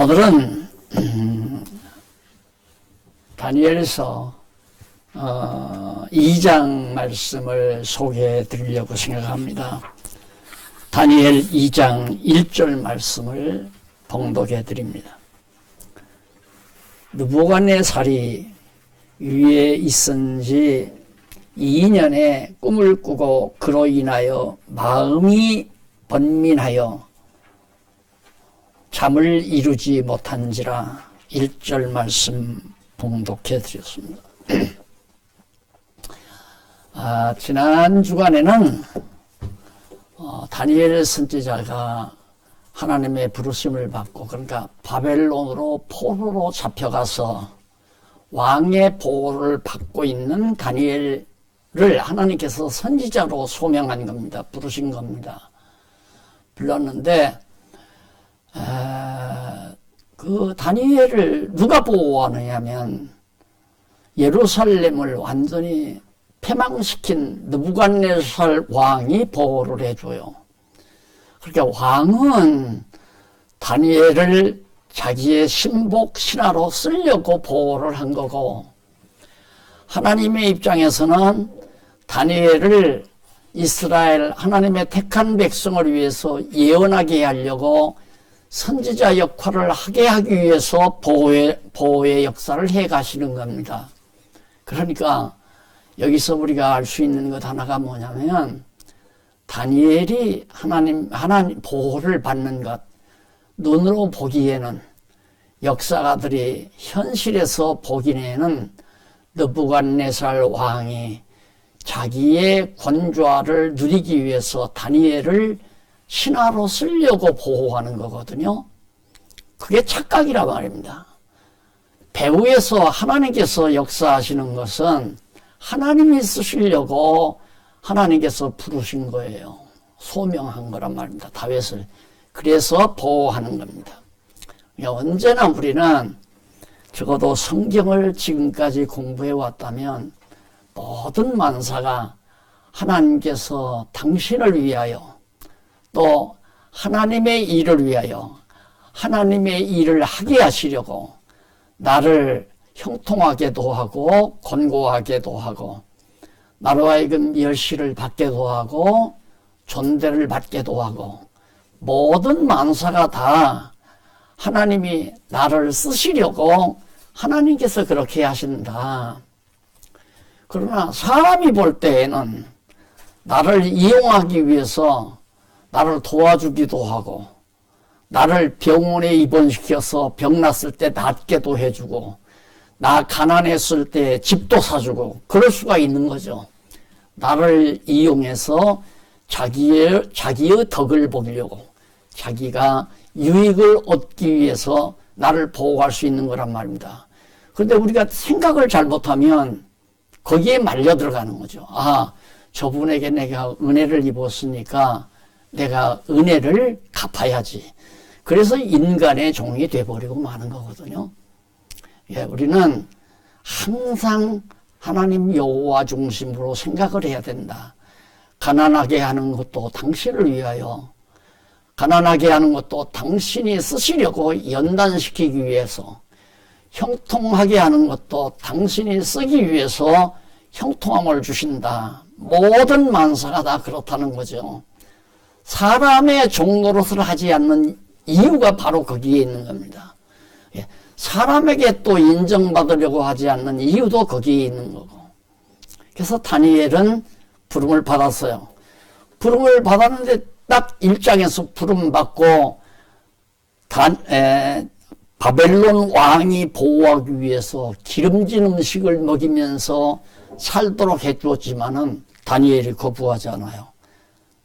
오늘은 다니엘서 2장 말씀을 소개해 드리려고 생각합니다. 다니엘 2장 1절 말씀을 봉독해 드립니다. 느부갓네살이 위에 있은 지 2년에 꿈을 꾸고 그로 인하여 마음이 번민하여 잠을 이루지 못한지라 1절 말씀 봉독해 드렸습니다. 지난 주간에는 다니엘 선지자가 하나님의 부르심을 받고, 그러니까 바벨론으로 포로로 잡혀가서 왕의 보호를 받고 있는 다니엘을 하나님께서 선지자로 소명한 겁니다. 부르신 겁니다. 불렀는데 그 다니엘을 누가 보호하느냐 하면 예루살렘을 완전히 패망시킨 느부갓네살 왕이 보호를 해줘요. 그러니까 왕은 다니엘을 자기의 신복 신하로 쓰려고 보호를 한 거고, 하나님의 입장에서는 다니엘을 이스라엘 하나님의 택한 백성을 위해서 예언하게 하려고 선지자 역할을 하게 하기 위해서 보호의 역사를 해 가시는 겁니다. 그러니까 여기서 우리가 알 수 있는 것 하나가 뭐냐면, 다니엘이 하나님 보호를 받는 것, 눈으로 보기에는, 역사가들이 현실에서 보기에는 느부갓네살 왕이 자기의 권좌를 누리기 위해서 다니엘을 신하로 쓰려고 보호하는 거거든요. 그게 착각이라 말입니다. 배후에서 하나님께서 역사하시는 것은 하나님이 쓰시려고 하나님께서 부르신 거예요. 소명한 거란 말입니다. 다윗을. 그래서 보호하는 겁니다. 언제나 우리는 적어도 성경을 지금까지 공부해 왔다면 모든 만사가 하나님께서 당신을 위하여, 또 하나님의 일을 위하여 하나님의 일을 하게 하시려고 나를 형통하게도 하고 권고하게도 하고, 나로 하여금 멸시를 받게도 하고 존대를 받게도 하고, 모든 만사가 다 하나님이 나를 쓰시려고 하나님께서 그렇게 하신다. 그러나 사람이 볼 때에는 나를 이용하기 위해서 나를 도와주기도 하고, 나를 병원에 입원시켜서 병 났을 때 낫게도 해주고, 나 가난했을 때 집도 사주고, 그럴 수가 있는 거죠. 나를 이용해서 자기의 덕을 보려고, 자기가 유익을 얻기 위해서 나를 보호할 수 있는 거란 말입니다. 그런데 우리가 생각을 잘못하면 거기에 말려 들어가는 거죠. 저분에게 내가 은혜를 입었으니까 내가 은혜를 갚아야지. 그래서 인간의 종이 돼버리고 마는 거거든요. 우리는 항상 하나님 여호와 중심으로 생각을 해야 된다. 가난하게 하는 것도 당신을 위하여, 가난하게 하는 것도 당신이 쓰시려고 연단시키기 위해서, 형통하게 하는 것도 당신이 쓰기 위해서 형통함을 주신다. 모든 만사가 다 그렇다는 거죠. 사람의 종노릇을 하지 않는 이유가 바로 거기에 있는 겁니다. 사람에게 또 인정받으려고 하지 않는 이유도 거기에 있는 거고. 그래서 다니엘은 부름을 받았어요. 부름을 받았는데 딱 1장에서 부름 받고 바벨론 왕이 보호하기 위해서 기름진 음식을 먹이면서 살도록 해주었지만은 다니엘이 거부하지 않아요.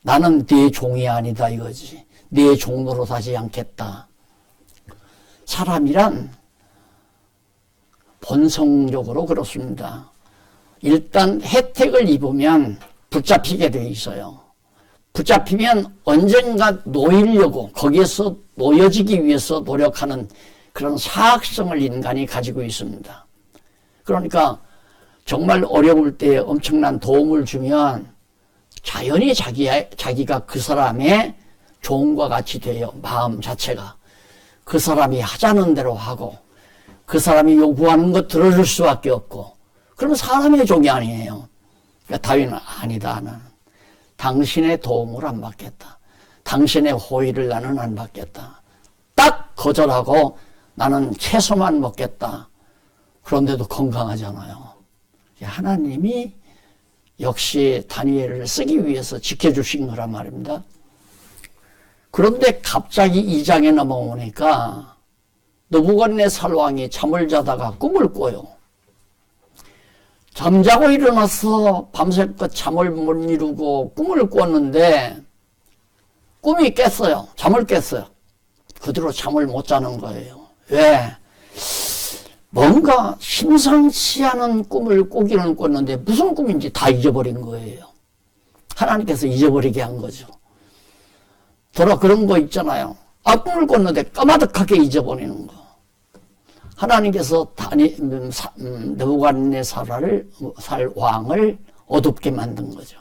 나는 네 종이 아니다 이거지. 네 종로로 하지 않겠다. 사람이란 본성적으로 그렇습니다. 일단 혜택을 입으면 붙잡히게 돼 있어요. 붙잡히면 언젠가 놓이려고, 거기에서 놓여지기 위해서 노력하는 그런 사악성을 인간이 가지고 있습니다. 그러니까 정말 어려울 때 엄청난 도움을 주면 자연히 자기가 그 사람의 종과 같이 돼요. 마음 자체가. 그 사람이 하자는 대로 하고 그 사람이 요구하는 거 들어줄 수밖에 없고 그러면 사람의 종이 아니에요. 그러니까 다윗은 아니다. 나는 당신의 도움을 안 받겠다. 당신의 호의를 나는 안 받겠다. 딱 거절하고 나는 채소만 먹겠다. 그런데도 건강하잖아요. 하나님이 역시 다니엘을 쓰기 위해서 지켜주신 거란 말입니다. 그런데 갑자기 2장에 넘어오니까 느부갓네살 왕이 잠을 자다가 꿈을 꿔요. 잠자고 일어나서 밤새껏 잠을 못 이루고 꿈을 꿨는데 꿈이 깼어요. 잠을 깼어요. 그대로 잠을 못 자는 거예요. 왜? 뭔가 심상치 않은 꿈을 꾸기는 꿨는데 무슨 꿈인지 다 잊어버린 거예요. 하나님께서 잊어버리게 한 거죠. 더러 그런 거 있잖아요. 꿈을 꿨는데 까마득하게 잊어버리는 거. 하나님께서 느부갓네살 왕을 어둡게 만든 거죠.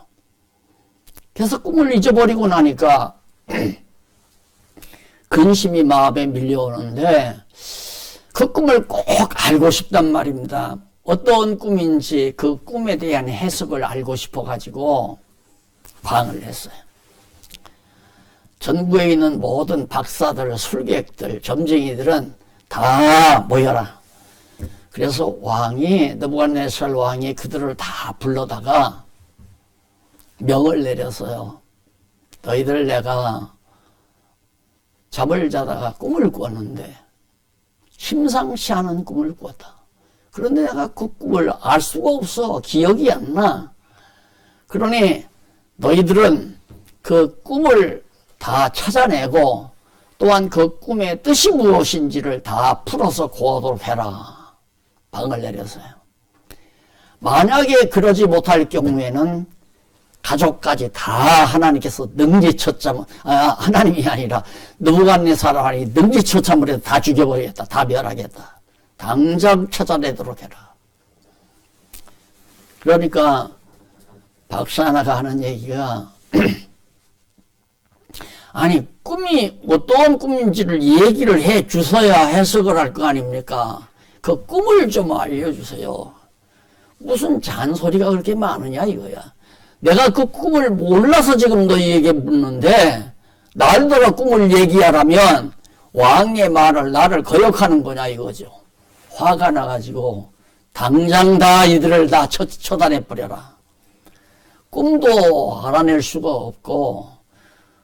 그래서 꿈을 잊어버리고 나니까 근심이 마음에 밀려오는데 그 꿈을 꼭 알고 싶단 말입니다. 어떤 꿈인지 그 꿈에 대한 해석을 알고 싶어가지고 방을 했어요. 전국에 있는 모든 박사들, 술객들, 점쟁이들은 다 모여라. 그래서 느부갓네살 왕이 그들을 다 불러다가 명을 내렸어요. 너희들 내가 잠을 자다가 꿈을 꿨는데 심상치 않은 꿈을 꿨다. 그런데 내가 그 꿈을 알 수가 없어. 기억이 안 나. 그러니 너희들은 그 꿈을 다 찾아내고 또한 그 꿈의 뜻이 무엇인지를 다 풀어서 고하도록 해라. 방을 내렸어요. 만약에 그러지 못할 경우에는 가족까지 다 하나님께서 능지처참을 하나님이 아니라 느부갓네살 왕이 능지처참을 해서 다 죽여버리겠다. 다 멸하겠다. 당장 찾아내도록 해라. 그러니까 박사 하나가 하는 얘기가 아니 꿈이 어떤 꿈인지를 얘기를 해 주셔야 해석을 할 거 아닙니까? 그 꿈을 좀 알려주세요. 무슨 잔소리가 그렇게 많으냐 이거야. 내가 그 꿈을 몰라서 지금 너희에게 묻는데 날더러 꿈을 얘기하라면 왕의 말을 나를 거역하는 거냐 이거죠. 화가 나가지고 당장 다 이들을 다 처단해버려라. 꿈도 알아낼 수가 없고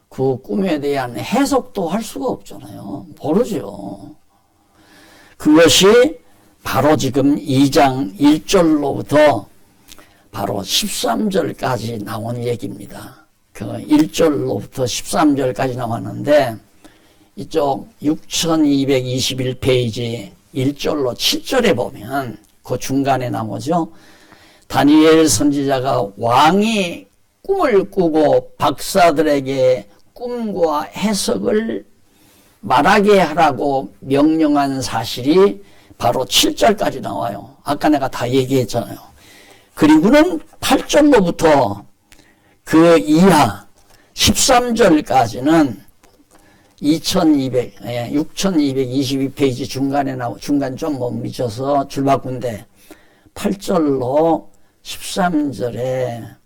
그 꿈에 대한 해석도 할 수가 없잖아요. 모르죠. 그것이 바로 지금 2장 1절로부터 바로 13절까지 나온 얘기입니다. 그 1절로부터 13절까지 나왔는데 이쪽 6221페이지 1절로 7절에 보면 그 중간에 나오죠. 다니엘 선지자가 왕이 꿈을 꾸고 박사들에게 꿈과 해석을 말하게 하라고 명령한 사실이 바로 7절까지 나와요. 아까 내가 다 얘기했잖아요. 그리고는 8절로부터 그 이하 13절까지는 6222페이지 중간에 중간 좀 못 미쳐서 줄 바꾼데 8절로 13절에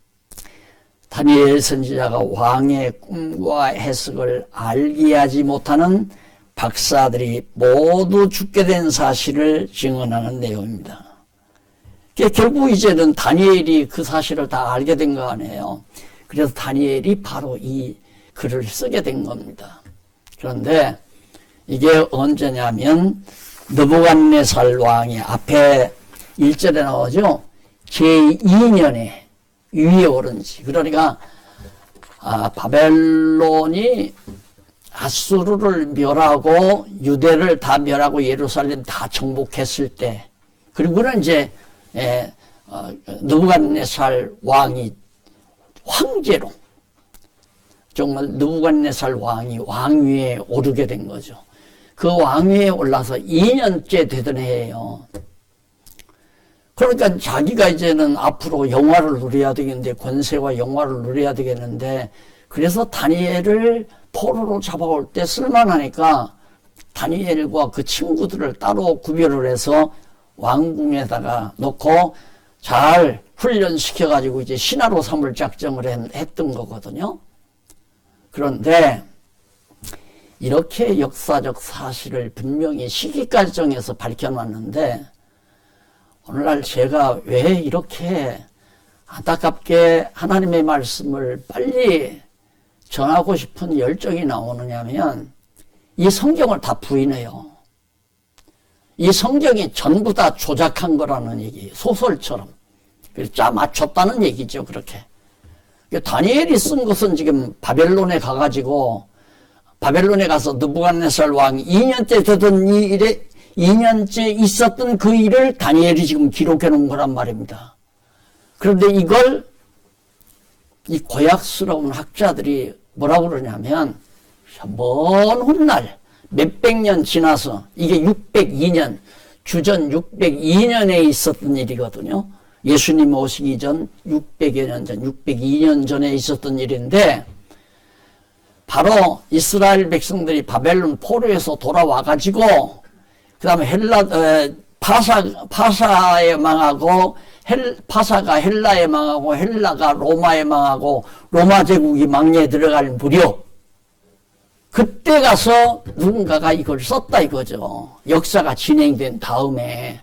다니엘 선지자가 왕의 꿈과 해석을 알게 하지 못하는 박사들이 모두 죽게 된 사실을 증언하는 내용입니다. 결국 이제는 다니엘이 그 사실을 다 알게 된 거 아니에요. 그래서 다니엘이 바로 이 글을 쓰게 된 겁니다. 그런데 이게 언제냐면 느부갓네살 왕이 앞에 1절에 나오죠. 제2년에 위에 오른지. 그러니까 바벨론이 아수르를 멸하고 유대를 다 멸하고 예루살렘 다 정복했을 때, 그리고는 이제 느부갓네살 왕이 황제로 정말 느부갓네살 왕이 왕위에 오르게 된 거죠. 그 왕위에 올라서 2년째 되던 해예요. 그러니까 자기가 이제는 앞으로 영화를 누려야 되겠는데, 권세와 영화를 누려야 되겠는데, 그래서 다니엘을 포로로 잡아올 때 쓸만하니까 다니엘과 그 친구들을 따로 구별을 해서 왕궁에다가 놓고 잘 훈련시켜가지고 이제 신하로 삼을 작정을 했던 거거든요. 그런데 이렇게 역사적 사실을 분명히 시기까지 정해서 밝혀놨는데 오늘날 제가 왜 이렇게 안타깝게 하나님의 말씀을 빨리 전하고 싶은 열정이 나오느냐면 이 성경을 다 부인해요. 이 성경이 전부 다 조작한 거라는 얘기, 소설처럼. 짜 맞췄다는 얘기죠, 그렇게. 다니엘이 쓴 것은 지금 바벨론에 가가지고, 바벨론에 가서 느부갓네살 왕이 2년째 되던 이 일에, 2년째 있었던 그 일을 다니엘이 지금 기록해 놓은 거란 말입니다. 그런데 이걸, 이 고약스러운 학자들이 뭐라고 그러냐면, 먼 훗날 몇백 년 지나서 이게 602년 주전 602년에 있었던 일이거든요. 예수님 오시기 전 600여 년 전 602년 전에 있었던 일인데 바로 이스라엘 백성들이 바벨론 포로에서 돌아와 가지고 그다음에 파사에 망하고 파사가 헬라에 망하고 헬라가 로마에 망하고 로마 제국이 망려에 들어갈 무렵 그때 가서 누군가가 이걸 썼다 이거죠. 역사가 진행된 다음에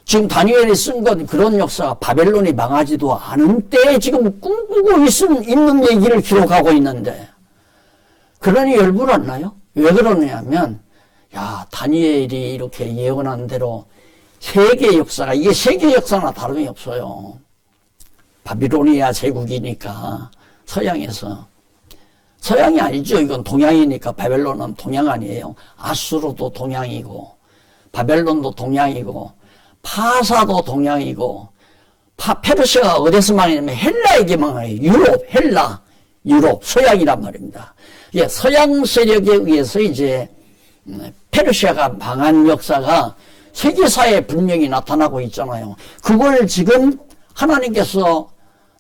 지금 다니엘이 쓴 건 그런 역사가 바벨론이 망하지도 않은 때에 지금 꿈꾸고 있는 얘기를 기록하고 있는데 그러니 열불 안 나요? 왜 그러냐면 야 다니엘이 이렇게 예언한 대로 세계 역사가 이게 세계 역사나 다름이 없어요. 바빌로니아 제국이니까 서양에서 서양이 아니죠. 이건 동양이니까 바벨론은 동양 아니에요. 아수르도 동양이고 바벨론도 동양이고 파사도 동양이고 페르시아가 어디서 망했냐면 헬라에게 망해요. 유럽, 서양이란 말입니다. 예, 서양 세력에 의해서 이제 페르시아가 망한 역사가 세계사에 분명히 나타나고 있잖아요. 그걸 지금 하나님께서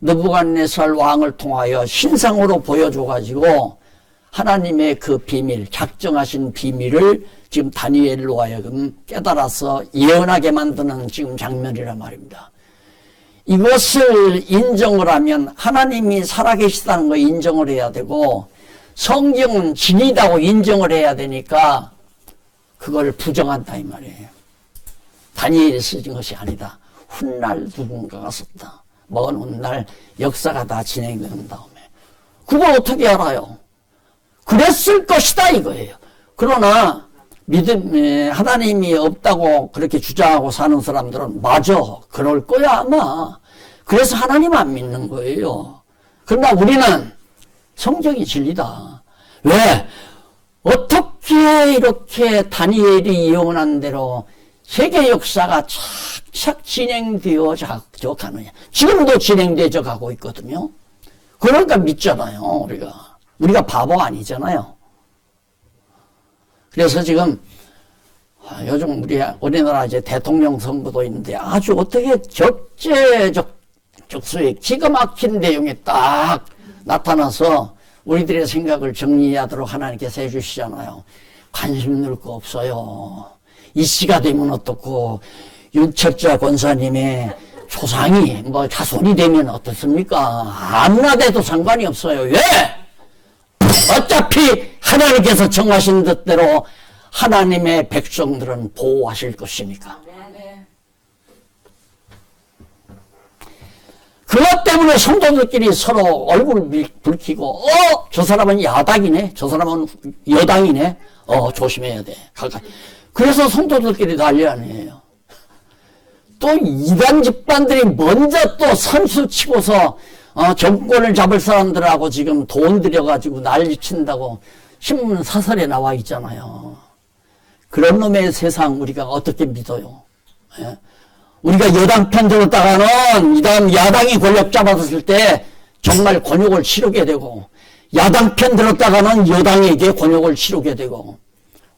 느부갓네살 왕을 통하여 신상으로 보여줘가지고 하나님의 그 비밀, 작정하신 비밀을 지금 다니엘로 하여금 깨달아서 예언하게 만드는 지금 장면이란 말입니다. 이것을 인정을 하면 하나님이 살아계시다는 거 인정을 해야 되고 성경은 진리다고 인정을 해야 되니까 그걸 부정한다 이 말이에요. 다니엘이 쓰진 것이 아니다. 훗날 누군가가 썼다. 먼 훗날 역사가 다 진행되는 다음에 그걸 어떻게 알아요? 그랬을 것이다 이거예요. 그러나 하나님이 없다고 그렇게 주장하고 사는 사람들은 맞아 그럴 거야 아마. 그래서 하나님 안 믿는 거예요. 그러나 우리는 성경이 진리다. 왜? 어떻게 이렇게 다니엘이 예언한 대로 세계 역사가 착착 진행되어져 가느냐. 지금도 진행되어져 가고 있거든요. 그러니까 믿잖아요, 우리가 바보 아니잖아요. 그래서 지금 요즘 우리나라 이제 대통령 선거도 있는데 아주 어떻게 적재적소에 기가 막힌 내용이 딱 나타나서 우리들의 생각을 정리하도록 하나님께서 해주시잖아요. 관심 넣을 거 없어요. 이 시가 되면 어떻고 윤철자 권사님의 조상이 자손이 되면 어떻습니까? 아무나 돼도 상관이 없어요. 왜? 어차피 하나님께서 정하신 뜻대로 하나님의 백성들은 보호하실 것이니까. 그것 때문에 성도들끼리 서로 얼굴 붉히고 저 사람은 야당이네, 저 사람은 여당이네, 조심해야 돼. 그래서 성도들끼리 난리 아니에요. 또 이단 집단들이 먼저 또 선수 치고서 정권을 잡을 사람들하고 지금 돈 들여가지고 난리친다고 신문 사설에 나와 있잖아요. 그런 놈의 세상 우리가 어떻게 믿어요? 예? 우리가 여당 편 들었다가는 이 다음 야당이 권력 잡았을 때 정말 곤욕을 치르게 되고 야당 편 들었다가는 여당에게 곤욕을 치르게 되고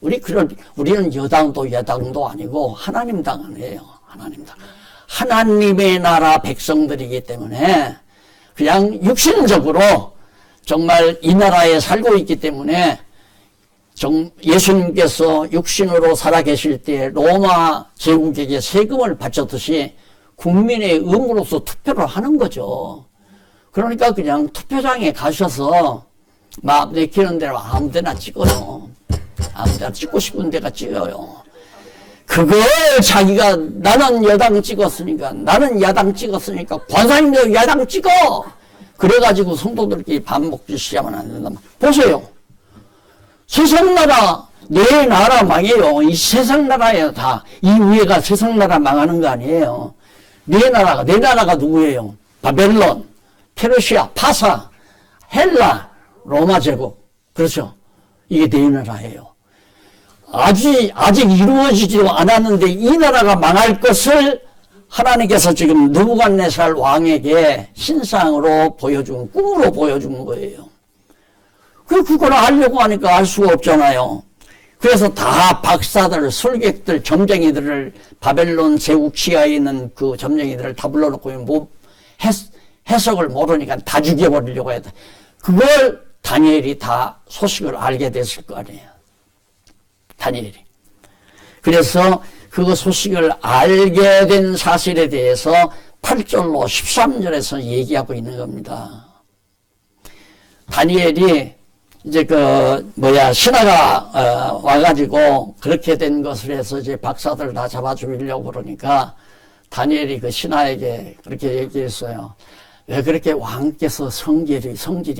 우리는 여당도 야당도 아니고 하나님 당이에요. 하나님 당. 하나님의 나라 백성들이기 때문에 그냥 육신적으로 정말 이 나라에 살고 있기 때문에 예수님께서 육신으로 살아계실 때 로마 제국에게 세금을 바쳤듯이 국민의 의무로서 투표를 하는 거죠. 그러니까 그냥 투표장에 가셔서 마음 내키는 대로 아무 데나 찍어요. 아무 데나 찍고 싶은 데가 찍어요. 그걸 자기가 나는 여당 찍었으니까 나는 야당 찍었으니까 권사님도 야당 찍어! 그래가지고 성도들끼리 밥 먹기 시작하면 안 된다. 보세요. 세상 나라, 내 나라 망해요. 이 세상 나라예요, 다. 이 위에가 세상 나라 망하는 거 아니에요. 내 나라가 누구예요? 바벨론, 페르시아, 파사, 헬라, 로마 제국. 그렇죠? 이게 내 나라예요. 아직 이루어지지도 않았는데 이 나라가 망할 것을 하나님께서 지금 느부갓네살 왕에게 신상으로 보여준, 꿈으로 보여준 거예요. 그걸 알려고 하니까 알 수가 없잖아요. 그래서 다 박사들, 술객들, 점쟁이들을 바벨론 제국 지하에 있는 그 점쟁이들을 다 불러놓고 뭐 해석을 모르니까 다 죽여버리려고 했다. 그걸 다니엘이 다 소식을 알게 됐을 거 아니에요. 다니엘이. 그래서 그 소식을 알게 된 사실에 대해서 8절로 13절에서 얘기하고 있는 겁니다. 다니엘이 이제 신하가 와가지고 그렇게 된 것을 해서 이제 박사들 다 잡아 죽이려고 그러니까 다니엘이 그 신하에게 그렇게 얘기했어요. 왜 그렇게 왕께서 성질이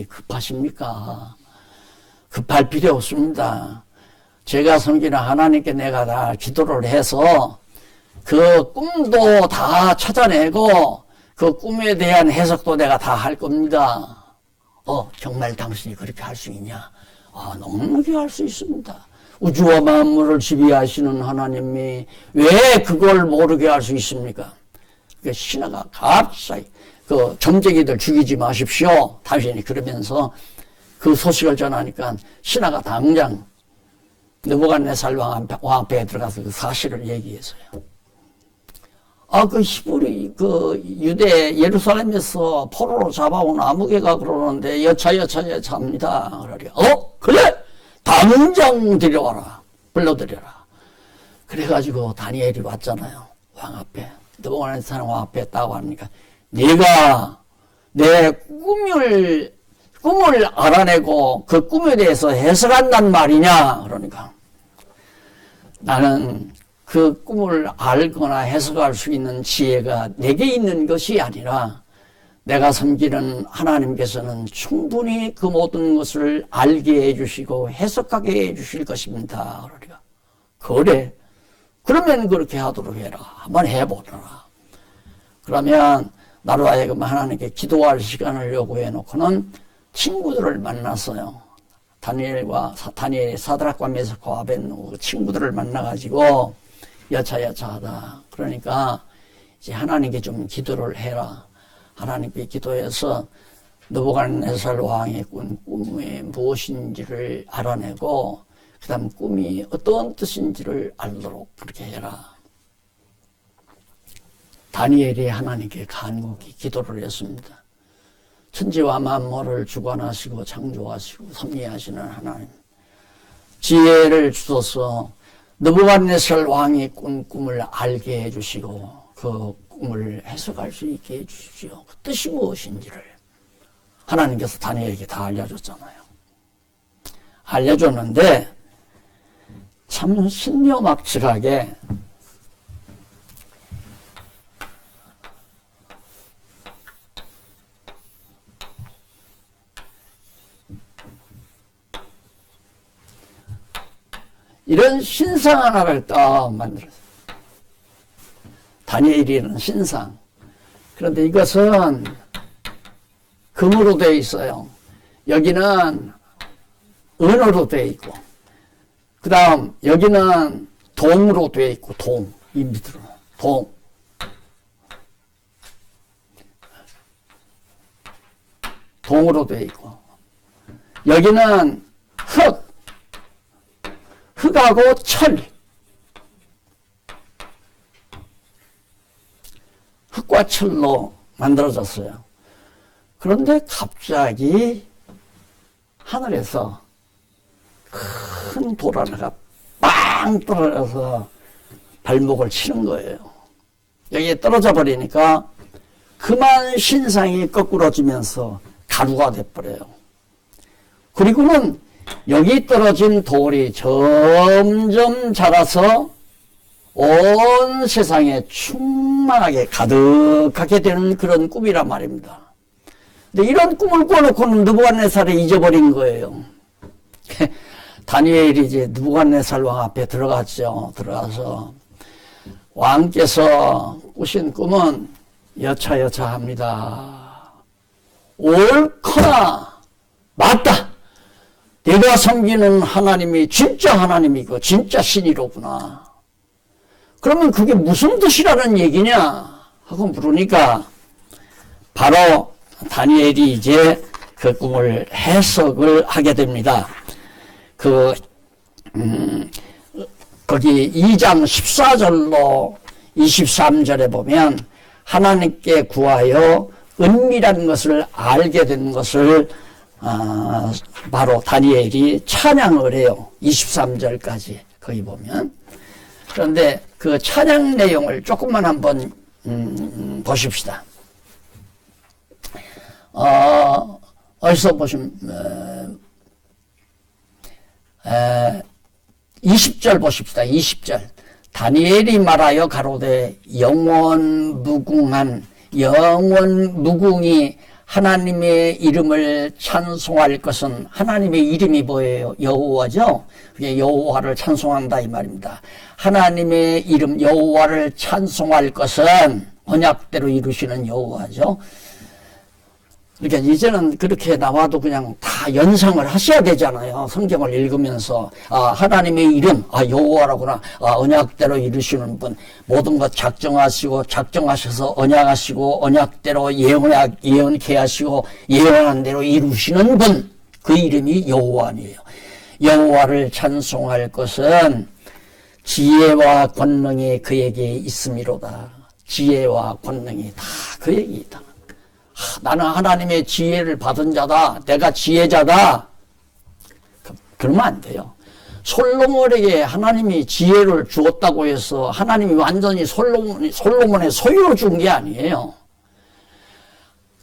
급하십니까? 급할 필요 없습니다. 제가 섬기는 하나님께 내가 다 기도를 해서 그 꿈도 다 찾아내고 그 꿈에 대한 해석도 내가 다 할 겁니다. 정말 당신이 그렇게 할 수 있냐? 넉넉히 할 수 있습니다. 우주와 만물을 지배하시는 하나님이 왜 그걸 모르게 할 수 있습니까? 그 신하가 갑자기 그 점쟁이들 죽이지 마십시오. 당신이 그러면서 그 소식을 전하니까 신하가 당장 느부갓네살 왕 앞에 들어가서 그 사실을 얘기했어요. 그 히브리, 유대, 예루살렘에서 포로로 잡아온 아무개가 그러는데 여차합니다. 그래! 당장 데려와라. 불러들여라. 그래가지고 다니엘이 왔잖아요. 왕 앞에. 느부갓네살 왕 앞에 딱 왔으니까 네가 내 꿈을 알아내고 그 꿈에 대해서 해석한단 말이냐? 그러니까 나는 그 꿈을 알거나 해석할 수 있는 지혜가 내게 있는 것이 아니라 내가 섬기는 하나님께서는 충분히 그 모든 것을 알게 해주시고 해석하게 해주실 것입니다. 그러니까 그래. 그러면 그렇게 하도록 해라. 한번 해보라. 그러면 나로 하여금 하나님께 기도할 시간을 요구해 놓고는 친구들을 만났어요. 다니엘의 사드락과 메삭과 아벳느고 친구들을 만나가지고 여차하다. 그러니까 이제 하나님께 좀 기도를 해라. 하나님께 기도해서 느부갓네살 왕의 꿈이 무엇인지를 알아내고 그 다음 꿈이 어떤 뜻인지를 알도록 그렇게 해라. 다니엘이 하나님께 간곡히 기도를 했습니다. 천지와 만물을 주관하시고 창조하시고 섭리하시는 하나님, 지혜를 주셔서 느부갓네살 왕이 꾼 꿈을 알게 해주시고 그 꿈을 해석할 수 있게 해주십시오. 그 뜻이 무엇인지를 하나님께서 다니엘에게 다 알려줬잖아요. 알려줬는데 참 신묘막측하게 이런 신상 하나를 딱 만들었어요. 다니엘이라는 신상. 그런데 이것은 금으로 되어 있어요. 여기는 은으로 되어 있고, 그 다음 여기는 동으로 되어 있고, 이 밑으로 동으로 되어 있고, 여기는 흙하고 철, 흙과 철로 만들어졌어요. 그런데 갑자기 하늘에서 큰 돌 하나가 빵 떨어져서 발목을 치는 거예요. 여기에 떨어져 버리니까 그만 신상이 거꾸러지면서 가루가 돼버려요. 그리고는 여기 떨어진 돌이 점점 자라서 온 세상에 충만하게 가득하게 되는 그런 꿈이란 말입니다. 근데 이런 꿈을 꿔놓고는 느부갓네살이 잊어버린 거예요. 다니엘이 이제 느부갓네살 왕 앞에 들어갔죠. 들어가서 왕께서 꾸신 꿈은 여차여차합니다. 옳거나 맞다. 내가 섬기는 하나님이 진짜 하나님이고 진짜 신이로구나. 그러면 그게 무슨 뜻이라는 얘기냐 하고 물으니까 바로 다니엘이 이제 그 꿈을 해석을 하게 됩니다. 거기 2장 14절로 23절에 보면 하나님께 구하여 은밀한 것을 알게 된 것을 바로 다니엘이 찬양을 해요. 23절까지 거기 보면. 그런데 그 찬양 내용을 조금만 한번 보십시다. 어디서 보시면 20절 보십시다. 20절. 다니엘이 말하여 가로되 영원 무궁이 하나님의 이름을 찬송할 것은, 하나님의 이름이 뭐예요? 여호와죠. 그게 여호와를 찬송한다 이 말입니다. 하나님의 이름 여호와를 찬송할 것은 언약대로 이루시는 여호와죠. 그러니까 이제는 그렇게 나와도 그냥 다 연상을 하셔야 되잖아요. 성경을 읽으면서 하나님의 이름 여호와라구나. 언약대로 이루시는 분, 모든 것 작정하셔서 언약하시고 언약대로 예언케 하시고 예언한 대로 이루시는 분, 그 이름이 여호와니에요. 여호와를 찬송할 것은 지혜와 권능이 그에게 있음이로다. 지혜와 권능이 다 그에게 있다. 나는 하나님의 지혜를 받은 자다. 내가 지혜자다. 그러면 안 돼요. 솔로몬에게 하나님이 지혜를 주었다고 해서 하나님이 완전히 솔로몬의 소유로 준 게 아니에요.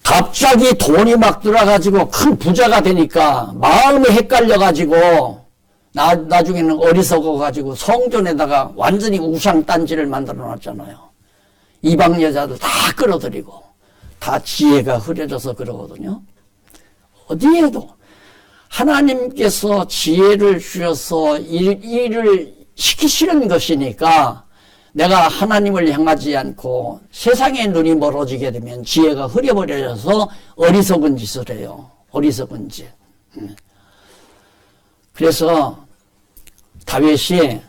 갑자기 돈이 막 들어가지고 큰 부자가 되니까 마음이 헷갈려가지고 나중에는 어리석어가지고 성전에다가 완전히 우상단지를 만들어 놨잖아요. 이방 여자들 다 끌어들이고. 다 지혜가 흐려져서 그러거든요. 어디에도 하나님께서 지혜를 주셔서 일을 시키시는 것이니까 내가 하나님을 향하지 않고 세상의 눈이 멀어지게 되면 지혜가 흐려버려져서 어리석은 짓을 해요. 어리석은 짓. 그래서 다윗이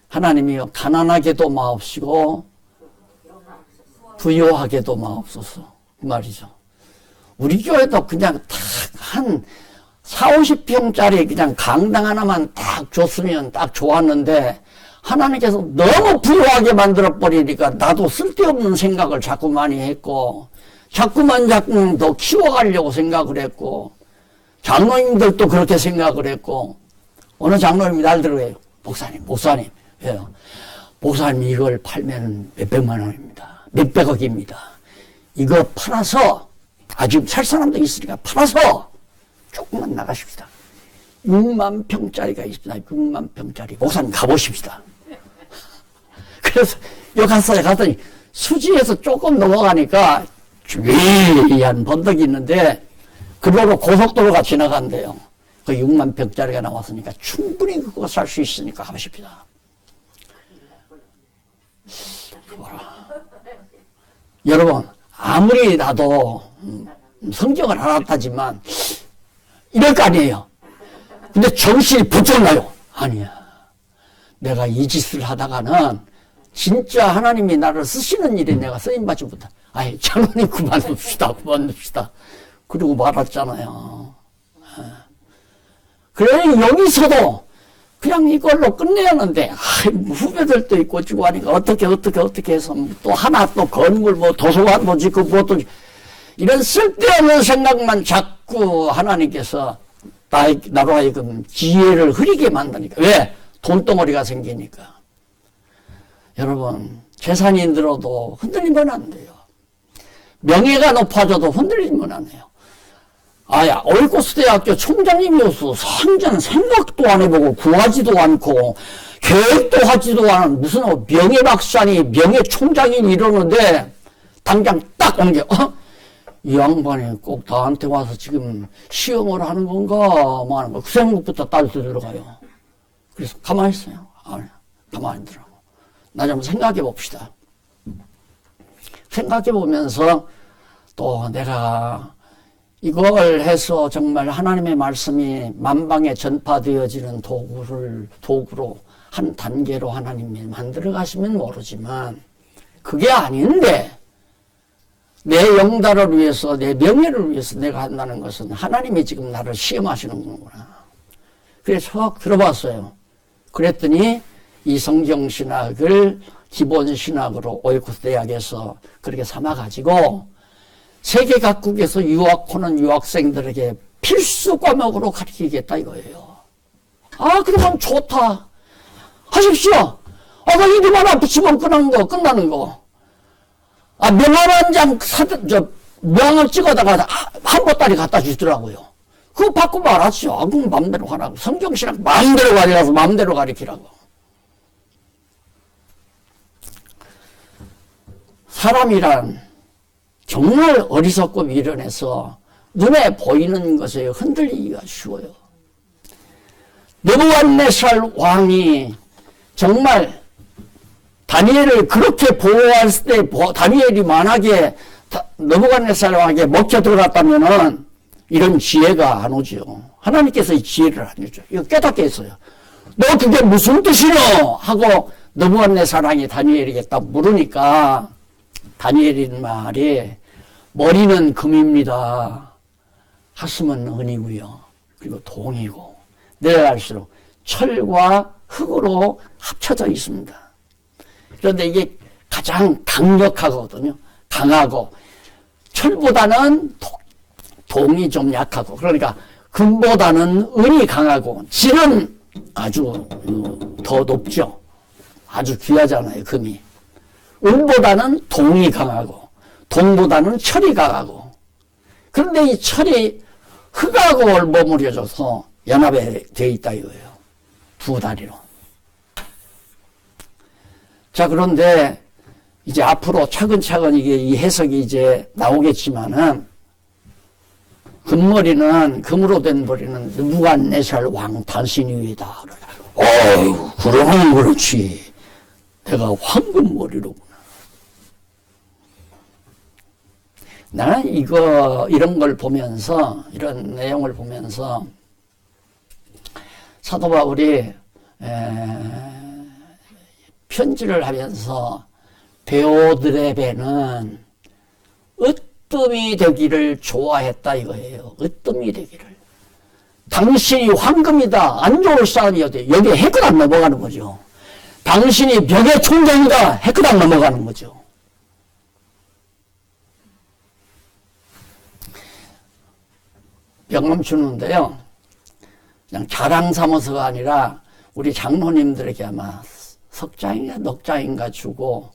하나님이 가난하게도 마옵시고 부유하게도 마옵소서 말이죠. 우리 교회도 그냥 딱 한 40~50평짜리 그냥 강당 하나만 딱 줬으면 딱 좋았는데 하나님께서 너무 부유하게 만들어버리니까 나도 쓸데없는 생각을 자꾸 많이 했고 자꾸만 더 키워가려고 생각을 했고 장로님들도 그렇게 생각을 했고 어느 장로님이 날 들어요. 목사님 왜요? 목사님 이걸 팔면 몇백만 원입니다. 몇백억입니다. 이거 팔아서 아직 살 사람도 있으니까 팔아서 조금만 나가십시다. 6만 평짜리가 있습니다. 6만 평짜리. 목사님 가보십시다. 그래서 여기 갔더니 수지에서 조금 넘어가니까 주위한 번덕이 있는데 그대로 고속도로가 지나간대요. 그 6만 평짜리가 나왔으니까 충분히 그거 살 수 있으니까 가보십시다. 여러분 아무리 나도 성경을 알았다지만 이럴 거 아니에요. 근데 정신이 부쩍 나요. 아니야. 내가 이 짓을 하다가는 진짜 하나님이 나를 쓰시는 일에 내가 쓰임받지 못해. 아이 장로님 그만둡시다. 그리고 말았잖아요. 그래 여기서도 그냥 이걸로 끝내야 하는데 후배들도 있고 어찌고 하니까 어떻게 해서 또 하나 또 건물 도서관도 짓고 이런 쓸데없는 생각만 자꾸 하나님께서 나로 하여금 지혜를 흐리게 만드니까. 왜? 돈덩어리가 생기니까. 여러분, 재산이 늘어도 흔들리면 안 돼요. 명예가 높아져도 흔들리면 안 해요. 아야, 올코스 대학교 총장님이었어. 상전 생각도 안 해보고 구하지도 않고 계획도 하지도 않은 무슨 명예박사니 명예총장이 이러는데 당장 딱 오는 게 이 양반이 꼭 나한테 와서 지금 시험을 하는 건가 뭐 하는 거 그 생각부터 딸도 들어가요. 그래서 가만히 있어요. 아니, 가만히 있더라고. 나 좀 생각해 봅시다. 생각해 보면서 또 내가 이걸 해서 정말 하나님의 말씀이 만방에 전파되어지는 도구로 한 단계로 하나님이 만들어 가시면 모르지만 그게 아닌데 내 영달을 위해서 내 명예를 위해서 내가 한다는 것은 하나님이 지금 나를 시험하시는 거구나. 그래서 들어봤어요. 그랬더니 이 성경신학을 기본신학으로 올코스 대학에서 그렇게 삼아가지고 세계 각국에서 유학 오는 유학생들에게 필수 과목으로 가르치겠다 이거예요. 아, 그러면 좋다. 하십시오. 그 이름 하나 붙이면 끝나는 거. 명함 한 장 명함을 찍어다가 한 보따리 갖다 주더라고요. 그거 받고 말하죠. 그럼 마음대로 하라고. 성경신학 마음대로 가리라서 마음대로 가르치라고. 사람이란 정말 어리석고 미련해서 눈에 보이는 것에 흔들리기가 쉬워요. 느부갓네살 왕이 정말 다니엘을 그렇게 보호했을 때 다니엘이 만약에 느부갓네살 왕에게 먹혀 들어갔다면은 이런 지혜가 안 오죠. 하나님께서 이 지혜를 안 주죠. 이거 깨닫게 했어요. 너 그게 무슨 뜻이노? 하고 느부갓네살 왕이 다니엘에게 딱 물으니까 다니엘이 말이 머리는 금입니다. 가슴은 은이고요. 그리고 동이고 내려갈수록 철과 흙으로 합쳐져 있습니다. 그런데 이게 가장 강력하거든요. 강하고 철보다는 동이 좀 약하고 그러니까 금보다는 은이 강하고 질은 아주 더 높죠. 아주 귀하잖아요. 금이. 은보다는 동이 강하고 동보다는 철이 강하고 그런데 이 철이 흙하고 버무려져서 연합이 되어 있다 이거예요. 두 다리로. 자, 그런데 이제 앞으로 차근차근 이게 이 해석이 이제 나오겠지만은 금머리는 금으로 된 머리는 느부갓네살 왕 당신이다. 어휴, 그러면 그렇지. 내가 황금 머리로구나. 나는 이런 걸 보면서, 이런 내용을 보면서, 사도 바울이, 편지를 하면서, 배우들의 배는 으뜸이 되기를 좋아했다 이거예요. 으뜸이 되기를. 당신이 황금이다. 안 좋을 사람이어도 여기에 해커당 넘어가는 거죠. 당신이 벽의 총장이다. 해커당 넘어가는 거죠. 명함 주는데요. 그냥 자랑 삼아서가 아니라 우리 장로님들에게 아마 석장인가 넉장인가 주고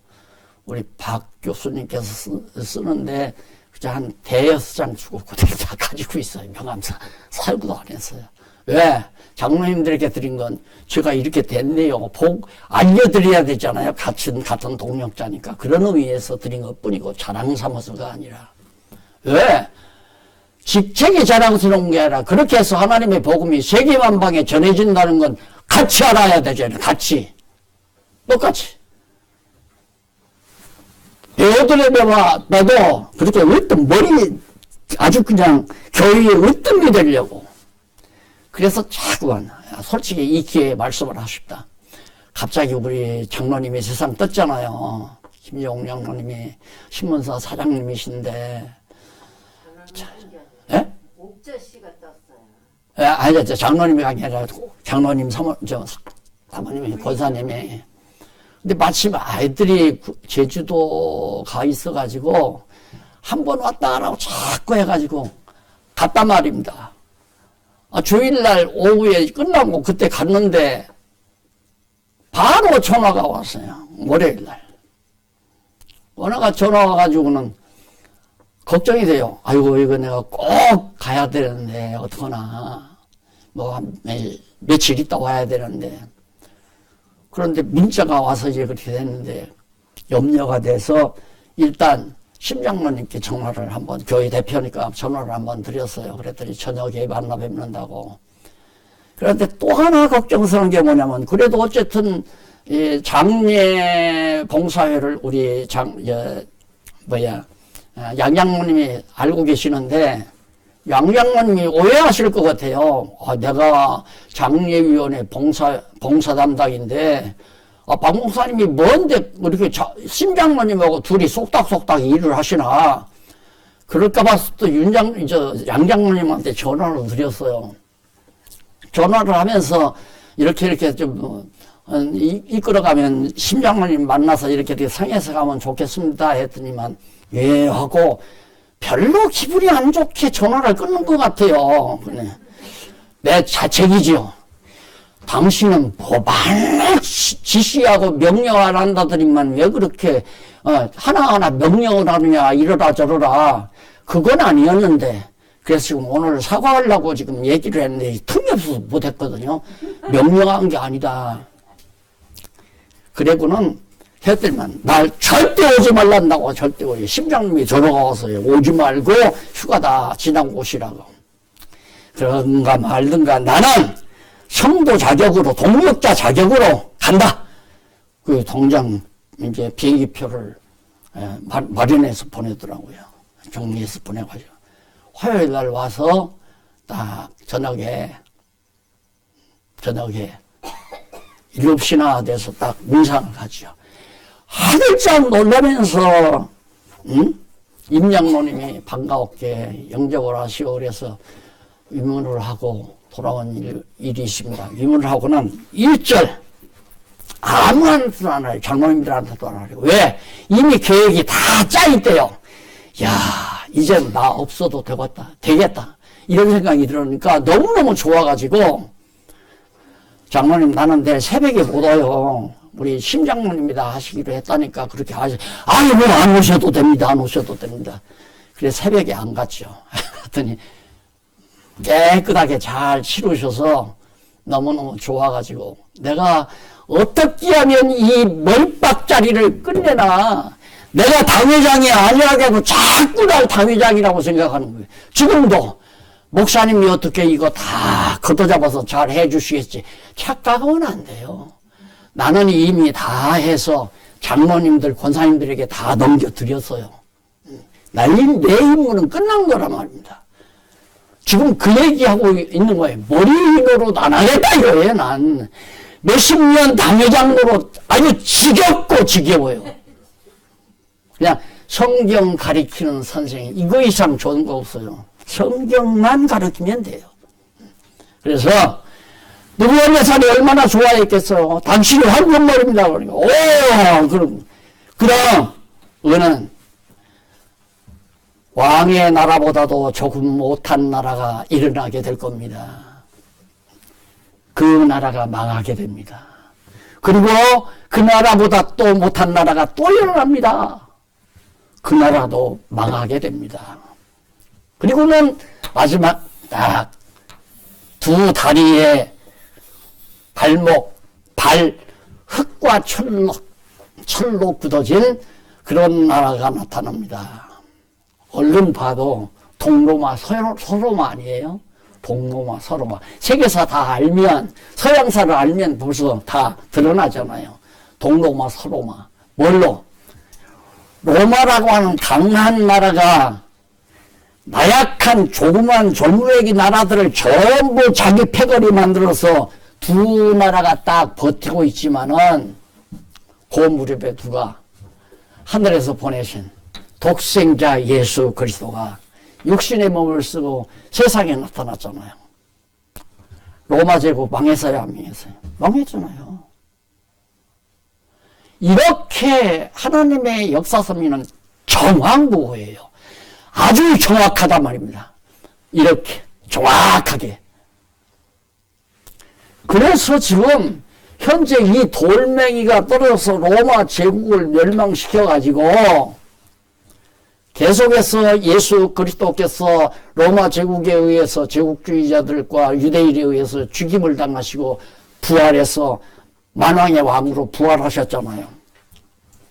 우리 박 교수님께서 쓰는데 그저 한 대여섯 장 주고 그대로 다 가지고 있어요. 명함사 사용도 안 했어요. 왜? 장로님들에게 드린 건 제가 이렇게 됐네요. 알려드려야 되잖아요. 같은 동력자니까. 그런 의미에서 드린 것 뿐이고 자랑 삼아서가 아니라. 왜? 직책이 자랑스러운 게 아니라 그렇게 해서 하나님의 복음이 세계만방에 전해진다는 건 같이 알아야 되잖아요. 같이. 똑같이. 배우들의 배도 그렇게 으뜸, 머리 아주 그냥 교회의 으뜸이 되려고. 그래서 자꾸만, 솔직히 이 기회에 말씀을 하십니다. 갑자기 우리 장로님이 세상 떴잖아요. 김용 장로님이 신문사 사장님이신데. 예? 옥재 씨가 떴어요. 예, 아니, 장로님이 아니라 장로님 사모님이 권사님이. 근데 마침 아이들이 제주도 가 있어가지고 한 번 왔다 가라고 자꾸 해가지고 갔단 말입니다. 주일날 오후에 끝나고 그때 갔는데 바로 전화가 왔어요. 월요일날. 전화가 와가지고는 걱정이 돼요. 아이고, 이거 내가 꼭 가야 되는데, 어떡하나. 며칠 있다 와야 되는데. 그런데 문자가 와서 이제 그렇게 됐는데, 염려가 돼서 일단 심장모님께 전화를 한번, 교회 대표니까 전화를 한번 드렸어요. 그랬더니 저녁에 만나 뵙는다고. 그런데 또 하나 걱정스러운 게 뭐냐면, 그래도 어쨌든, 장례 봉사회를 우리 양장모님이 알고 계시는데, 양장모님이 오해하실 것 같아요. 내가 장례위원회 봉사 담당인데, 박 목사님이 뭔데 이렇게 심장모님하고 둘이 쏙닥쏙닥 일을 하시나. 그럴까봐 또 양장모님한테 전화를 드렸어요. 전화를 하면서 이렇게 좀, 이끌어가면 심장모님 만나서 이렇게 상해서 가면 좋겠습니다 했더니만 예 하고 별로 기분이 안 좋게 전화를 끊는 것 같아요. 내 자책이지요. 당신은 맨날 지시하고 명령을 한다더니만 왜 그렇게 하나하나 명령을 하느냐 이러라 저러라. 그건 아니었는데 그래서 지금 오늘 사과하려고 지금 얘기를 했는데 틈이 없어서 못했거든요. 명령한 게 아니다. 그래고는 했더니만 날 절대 오지 말란다고. 절대 오지. 심장님이 전화가 와서요. 오지 말고 휴가다 지나고 오시라고. 그런가 말든가 나는 성도 자격으로 동력자 자격으로 간다. 그 당장 이제 비행기표를 마련해서 보내더라고요. 정리해서 보내가지고 화요일 날 와서 딱 저녁에 7시나 돼서 딱 문상을 가죠. 하늘짝 놀라면서 임양모님이 반가웠게 영접을 하시고 그래서 위문을 하고 돌아온 일이 있습니다. 위문을 하고는 1절 아무한테도 안 하요. 장모님들한테도 안 하고. 왜? 이미 계획이 다 짜있대요. 야, 이젠 나 없어도 되겠다. 이런 생각이 들으니까 너무너무 좋아가지고 장모님 나는 내일 새벽에 못 와요. 우리 심장모님이다 하시기로 했다니까 그렇게 하시. 아니 뭐 안 오셔도 됩니다. 안 오셔도 됩니다. 그래서 새벽에 안 갔죠. 그랬더니 깨끗하게 잘 치르셔서 너무너무 좋아가지고 내가 어떻게 하면 이 멀박자리를 끝내나. 내가 당회장이 아니라고 자꾸 날 당회장이라고 생각하는 거예요. 지금도 목사님이 어떻게 이거 다 걷어잡아서 잘 해주시겠지. 착각하면 안 돼요. 나는 이미 다 해서 장로님들, 권사님들에게 다 넘겨드렸어요. 내 임무는 끝난 거란 말입니다. 지금 그 얘기하고 있는 거예요. 머리 노릇 안 하겠다 이거예요. 난 몇십 년 당회장 노릇 아주 지겨워요. 그냥 성경 가리키는 선생님 이거 이상 좋은 거 없어요. 성경만 가르치면 돼요. 그래서 누구의 예산이 얼마나 좋아했겠어요. 당신이 황금머리입니다. 그러니까 오 그럼 그거는 왕의 나라보다도 조금 못한 나라가 일어나게 될 겁니다. 그 나라가 망하게 됩니다. 그리고 그 나라보다 또 못한 나라가 또 일어납니다. 그 나라도 망하게 됩니다. 그리고는 마지막 딱 두 다리에 발 흙과 철로 굳어진 그런 나라가 나타납니다. 얼른 봐도 동로마 서로마 아니에요? 동로마 서로마 세계사 다 알면 서양사를 알면 벌써 다 드러나잖아요. 동로마 서로마 뭘로? 로마라고 하는 강한 나라가 나약한 조그만 졸무애기 나라들을 전부 자기 패거리 만들어서 두 나라가 딱 버티고 있지만은 그 무렵에 누가 하늘에서 보내신 독생자 예수 그리스도가 육신의 몸을 쓰고 세상에 나타났잖아요. 로마 제국 망했어요, 안 망했어요? 망했잖아요. 이렇게 하나님의 역사 섭리는 정황구호예요. 아주 정확하단 말입니다. 이렇게 정확하게 그래서 지금 현재 이 돌멩이가 떨어져서 로마 제국을 멸망시켜가지고 계속해서 예수 그리스도께서 로마 제국에 의해서 제국주의자들과 유대인에 의해서 죽임을 당하시고 부활해서 만왕의 왕으로 부활하셨잖아요.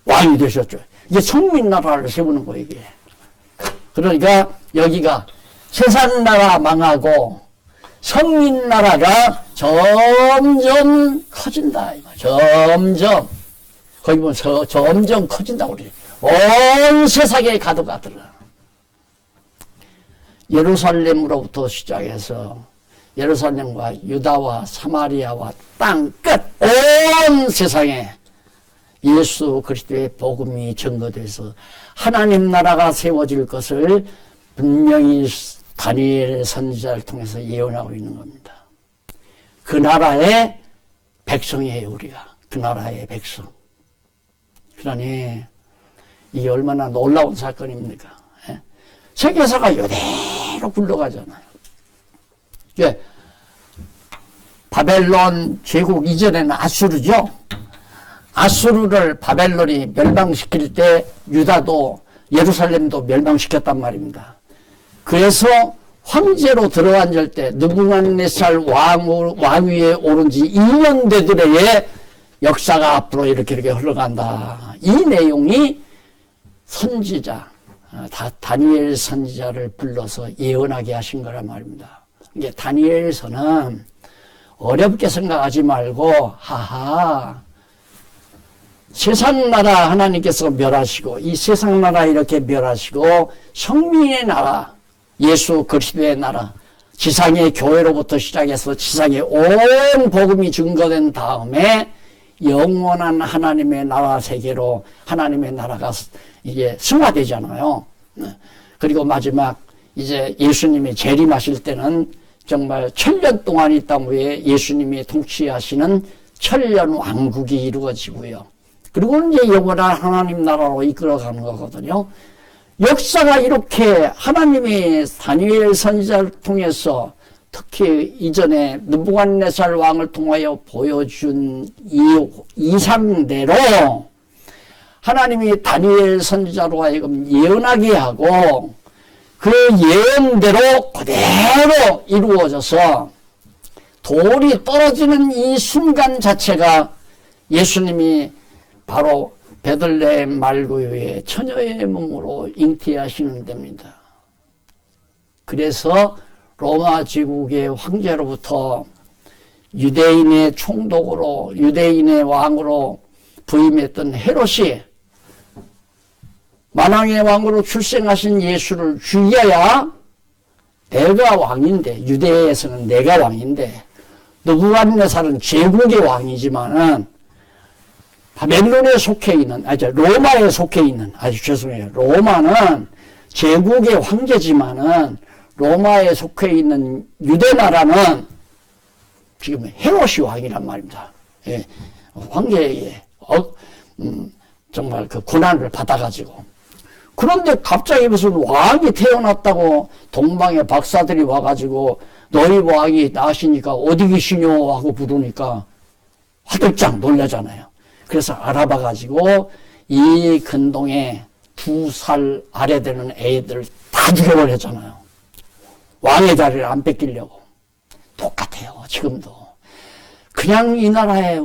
왕이 되셨죠. 이게 성민나라를 세우는 거예요, 이게. 그러니까 여기가 세상 나라 망하고 성민나라가 점점 커진다. 점점. 거기 보면 점점 커진다고 그래요. 온 세상에 가득하더라. 예루살렘으로부터 시작해서 예루살렘과 유다와 사마리아와 땅 끝 온 세상에 예수 그리스도의 복음이 증거돼서 하나님 나라가 세워질 것을 분명히 다니엘 선지자를 통해서 예언하고 있는 겁니다. 그 나라의 백성이에요, 우리가. 그 나라의 백성. 그러니 이게 얼마나 놀라운 사건입니까? 예? 세계사가 이대로 굴러가잖아요. 예. 바벨론 제국 이전에는 아수르죠. 아수르를 바벨론이 멸망시킬 때 유다도 예루살렘도 멸망시켰단 말입니다. 그래서 황제로 들어앉을 때 느부갓네살 왕위에 오른 지 2년 되더래에 역사가 앞으로 이렇게 흘러간다. 이 내용이 선지자, 다니엘 선지자를 불러서 예언하게 하신 거란 말입니다. 이게 다니엘서는 어렵게 생각하지 말고, 하하, 세상 나라 하나님께서 멸하시고, 이 세상 나라 이렇게 멸하시고, 성민의 나라, 예수 그리스도의 나라, 지상의 교회로부터 시작해서 지상의 온 복음이 증거된 다음에 영원한 하나님의 나라 세계로 하나님의 나라가 이게 승화되잖아요. 그리고 마지막 이제 예수님이 재림하실 때는 정말 1000년 동안 이 땅 위에 예수님이 통치하시는 천년 왕국이 이루어지고요. 그리고 이제 영원한 하나님 나라로 이끌어가는 거거든요. 역사가 이렇게 하나님이 다니엘 선지자를 통해서 특히 이전에 느부갓네살 왕을 통하여 보여준 이 이상대로 하나님이 다니엘 선지자로 하여금 예언하게 하고 그 예언대로 그대로 이루어져서 돌이 떨어지는 이 순간 자체가 예수님이 바로 베들레헴 말구유의 처녀의 몸으로 잉태하시는 데입니다. 그래서 로마 제국의 황제로부터 유대인의 총독으로 유대인의 왕으로 부임했던 헤롯이 만왕의 왕으로 출생하신 예수를 죽여야 내가 왕인데, 유대에서는 내가 왕인데, 느부갓네살은 제국의 왕이지만은 바벨론에 속해 있는, 로마에 속해 있는, 죄송해요. 로마는 제국의 황제지만은 로마에 속해 있는 유대나라는 지금 헤롯이 왕이란 말입니다. 예, 황제에게 정말 그 고난을 받아가지고. 그런데 갑자기 무슨 왕이 태어났다고 동방의 박사들이 와가지고 너희 왕이 나시니까 어디 계시뇨 하고 부르니까 화들짝 놀라잖아요. 그래서 알아봐가지고 이 근동에 2살 아래 되는 애들 다 죽여버렸잖아요. 왕의 자리를 안 뺏기려고. 똑같아요, 지금도. 그냥 이 나라에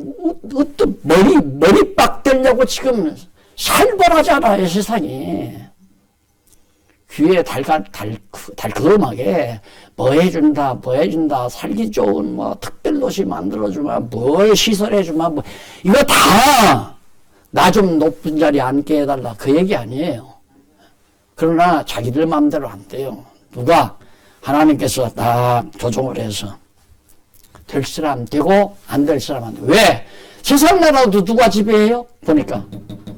으뜩 머리빡 되려고 지금 살벌하잖아요, 세상이. 귀에 달콤하게 뭐 해준다, 살기 좋은 뭐 특별도시 만들어주마, 뭘 시설해주마, 뭐 이거 다 나 좀 높은 자리에 앉게 해달라 그 얘기 아니에요. 그러나 자기들 마음대로 안 돼요. 누가? 하나님께서 딱 조정을 해서 될 사람 되고 안 될 사람 안 되고. 왜? 세상 나라도 누가 지배해요? 보니까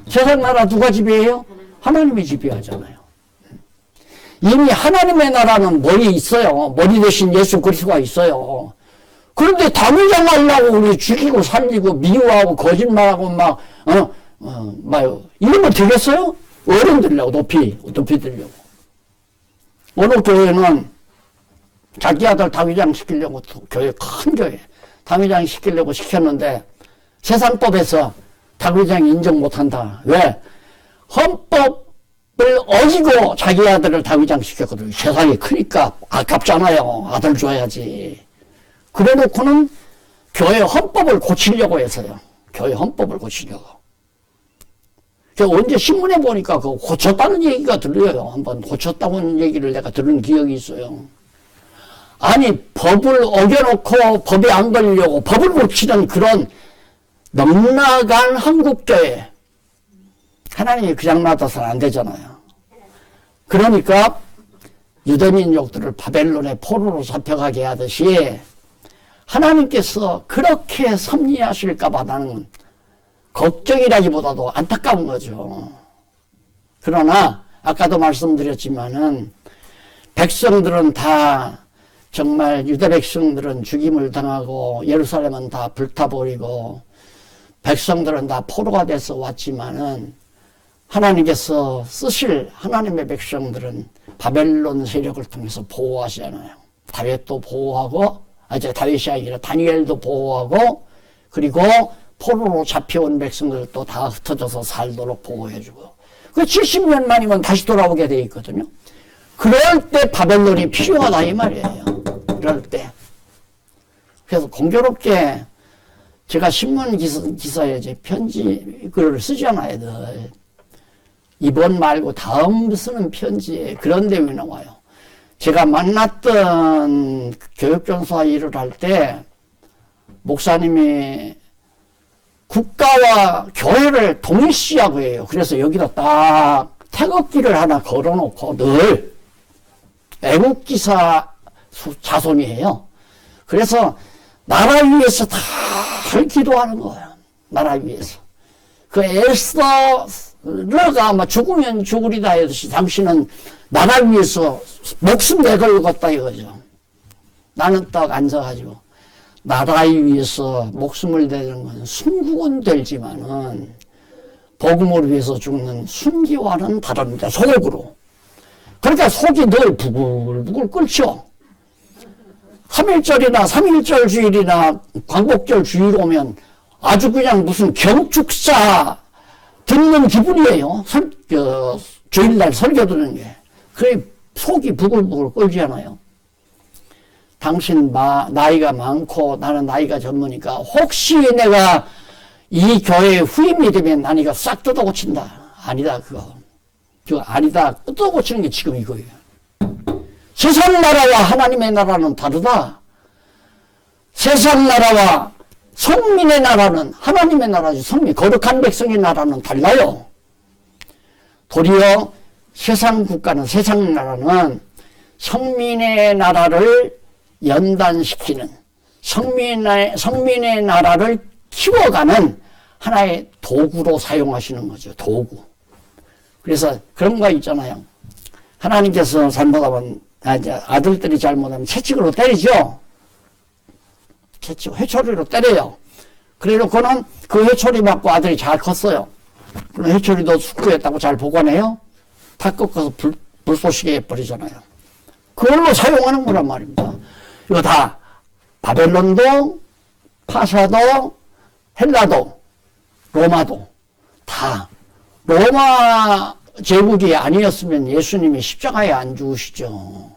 세상 나라 누가 지배해요? 하나님이 지배하잖아요. 이미 하나님의 나라는 머리에 있어요. 머리 대신 예수 그리스도가 있어요. 그런데 담임장하려고 우리 죽이고 살리고 미워하고 거짓말하고 막 이러면 되겠어요? 어른들려고 높이 들려고. 어느 교회는 자기 아들 다위장 시키려고 교회 큰 교회 당회장 시키려고 시켰는데 세상법에서 당회장이 인정 못한다. 왜? 헌법을 어기고 자기 아들을 당회장 시켰거든요. 세상이 크니까 아깝잖아요. 아들 줘야지. 그래 놓고는 교회 헌법을 고치려고 해서요. 교회 헌법을 고치려고. 언제 신문에 보니까 그거 고쳤다는 얘기가 들려요. 한번 고쳤다는 얘기를 내가 들은 기억이 있어요. 아니, 법을 어겨놓고 법에 안 걸리려고 법을 고치는 그런 넉나간 한국교회. 하나님이 그냥 놔둬서는 안 되잖아요. 그러니까 유대민족들을 바벨론의 포로로 잡혀가게 하듯이 하나님께서 그렇게 섭리하실까봐 나는 걱정이라기보다도 안타까운 거죠. 그러나 아까도 말씀드렸지만은 백성들은 다 정말 유대 백성들은 죽임을 당하고 예루살렘은 다 불타버리고 백성들은 다 포로가 돼서 왔지만은 하나님께서 쓰실 하나님의 백성들은 바벨론 세력을 통해서 보호하시잖아요. 다윗도 보호하고 다윗이 아니라 다니엘도 보호하고 그리고 포로로 잡혀온 백성들도 다 흩어져서 살도록 보호해주고 그 70년 만이면 다시 돌아오게 돼 있거든요. 그럴 때 바벨론이 필요하다 이 말이에요. 그럴 때. 그래서 공교롭게 제가 신문 기사에 이제 편지 글을 쓰잖아요. 늘. 이번 말고 다음 쓰는 편지에 그런 내용이 나와요. 제가 만났던 교육전사 일을 할 때 목사님이 국가와 교회를 동일시하고 해요. 그래서 여기다 딱 태극기를 하나 걸어놓고 늘 애국기사 자손이에요. 그래서 나라 위해서 다 기도하는 거예요. 나라 위해서. 그 에스더가 아마 죽으면 죽으리다 했듯이 당신은 나라 위해서 목숨 내걸었다 이거죠. 나는 딱 앉아가지고 나라 위해서 목숨을 내는 건 순국은 되지만은 복음을 위해서 죽는 순기와는 다릅니다. 속으로. 그러니까 속이 늘 부글부글 끓죠. 3.1절이나 3.1절 주일이나 광복절 주일 오면 아주 그냥 무슨 경축사 듣는 기분이에요. 주일날 설교 듣는 게. 그래 속이 부글부글 끓잖아요. 당신 나이가 많고 나는 나이가 젊으니까 혹시 내가 이 교회에 후임이 되면 난 이거 싹 뜯어 고친다. 아니다 그거. 그거 아니다. 뜯어 고치는 게 지금 이거예요. 세상 나라와 하나님의 나라는 다르다. 세상 나라와 성민의 나라는 하나님의 나라지 성민 거룩한 백성의 나라는 달라요. 도리어 세상 국가는 세상 나라는 성민의 나라를 연단시키는 성민의 나라를 키워가는 하나의 도구로 사용하시는 거죠. 도구. 그래서 그런 거 있잖아요. 하나님께서 잘못하면 아들들이 잘못하면 채찍으로 때리죠. 채찍 회초리로 때려요. 그래놓고는 그 회초리 맞고 아들이 잘 컸어요. 그럼 회초리도 숙구했다고 잘 보관해요. 다 꺾어서 불쏘시개 해버리잖아요. 그걸로 사용하는 거란 말입니다. 이거 다 바벨론도 파샤도 헬라도 로마도 다 로마 제국이 아니었으면 예수님이 십자가에 안 죽으시죠.